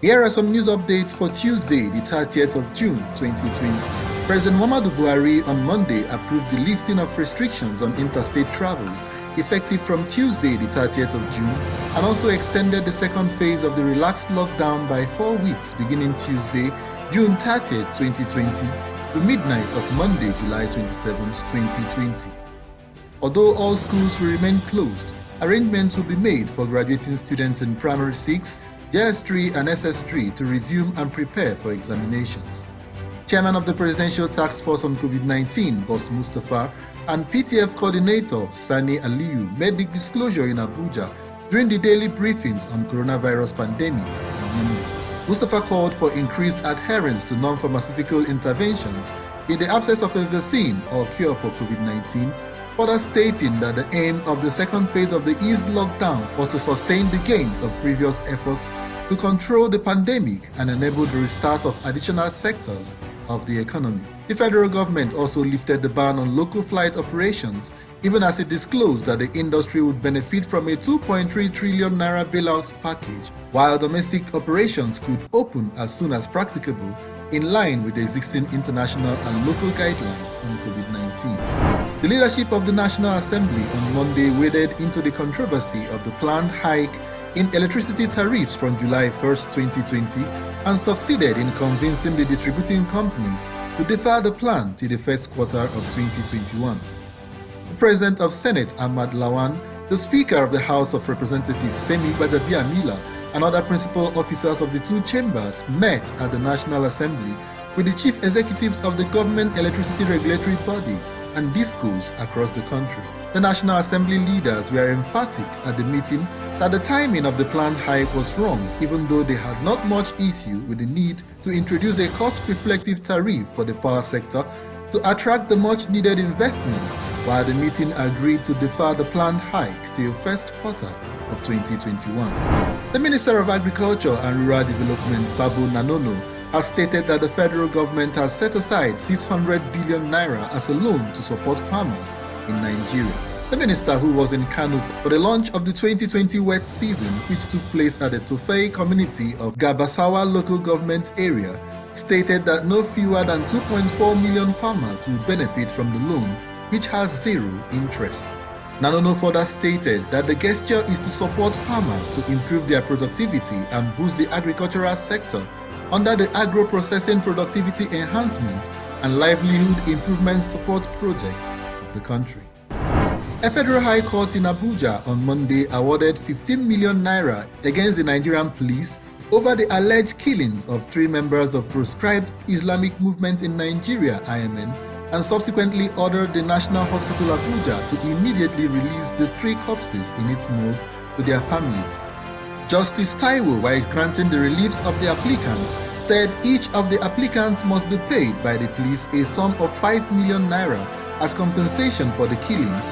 Here are some news updates for Tuesday, the 30th of June 2020. President Muhammadu Buhari on Monday approved the lifting of restrictions on interstate travels effective from Tuesday, the 30th of June, and also extended the second phase of the relaxed lockdown by 4 weeks beginning Tuesday, June 30th, 2020 to midnight of Monday, July 27th, 2020. Although all schools will remain closed, arrangements will be made for graduating students in Primary 6, JS3 and SS3 to resume and prepare for examinations. Chairman of the Presidential Task Force on COVID-19, Boss Mustafa, and PTF Coordinator, Sani Aliyu, made the disclosure in Abuja during the daily briefings on coronavirus pandemic. Mustafa called for increased adherence to non-pharmaceutical interventions in the absence of a vaccine or cure for COVID-19, further stating that the aim of the second phase of the eased lockdown was to sustain the gains of previous efforts to control the pandemic and enable the restart of additional sectors of the economy. The federal government also lifted the ban on local flight operations, even as it disclosed that the industry would benefit from a 2.3 trillion naira bailout package, while domestic operations could open as soon as practicable, in line with the existing international and local guidelines on COVID-19. The leadership of the National Assembly on Monday waded into the controversy of the planned hike in electricity tariffs from July 1st, 2020 and succeeded in convincing the distributing companies to defer the plan till the first quarter of 2021. The President of Senate, Ahmad Lawan, the Speaker of the House of Representatives, Femi Gbadagbiamila, and other principal officers of the two chambers met at the National Assembly with the chief executives of the government electricity regulatory body and discos across the country. The National Assembly leaders were emphatic at the meeting that the timing of the planned hike was wrong, even though they had not much issue with the need to introduce a cost-reflective tariff for the power sector to attract the much-needed investment, while the meeting agreed to defer the planned hike till first quarter of 2021. The Minister of Agriculture and Rural Development, Sabo Nanono, has stated that the federal government has set aside 600 billion naira as a loan to support farmers in Nigeria. The minister, who was in Kano for the launch of the 2020 wet season, which took place at the Tofei community of Gabasawa local government area, stated that no fewer than 2.4 million farmers will benefit from the loan, which has zero interest. Nanono further stated that the gesture is to support farmers to improve their productivity and boost the agricultural sector under the Agro-Processing Productivity Enhancement and Livelihood Improvement Support Project of the country. A federal high court in Abuja on Monday awarded 15 million naira against the Nigerian police over the alleged killings of 3 members of proscribed Islamic movement in Nigeria, IMN, and subsequently ordered the National Hospital Abuja to immediately release the 3 corpses in its morgue to their families. Justice Taiwo, while granting the reliefs of the applicants, said each of the applicants must be paid by the police a sum of 5 million naira as compensation for the killings,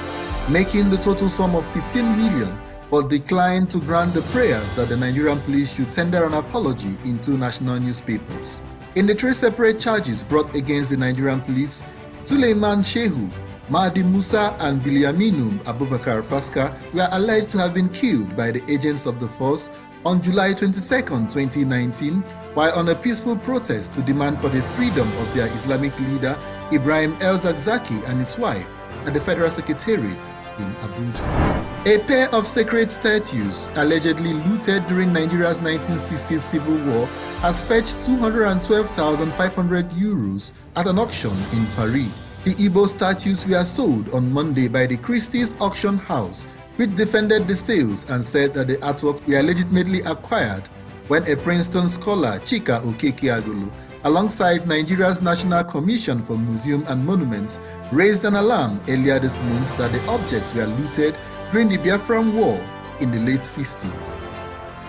making the total sum of 15 million, but declined to grant the prayers that the Nigerian police should tender an apology in 2 national newspapers. In the 3 separate charges brought against the Nigerian police, Suleiman Shehu, Mahdi Musa and Biliaminu Abubakar Faska were alleged to have been killed by the agents of the force on July 22, 2019, while on a peaceful protest to demand for the freedom of their Islamic leader Ibrahim El-Zakzaki and his wife at the Federal Secretariat in Abuja. A pair of sacred statues allegedly looted during Nigeria's 1960s civil war has fetched 212,500 euros at an auction in Paris. The Igbo statues were sold on Monday by the Christie's auction house, which defended the sales and said that the artworks were legitimately acquired when a Princeton scholar, Chika Okeke-Agulu, alongside Nigeria's National Commission for Museum and Monuments, raised an alarm earlier this month that the objects were looted during the Biafran War in the late 60s.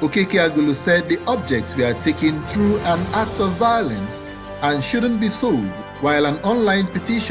Okeke-Agulu said the objects were taken through an act of violence and shouldn't be sold, while an online petition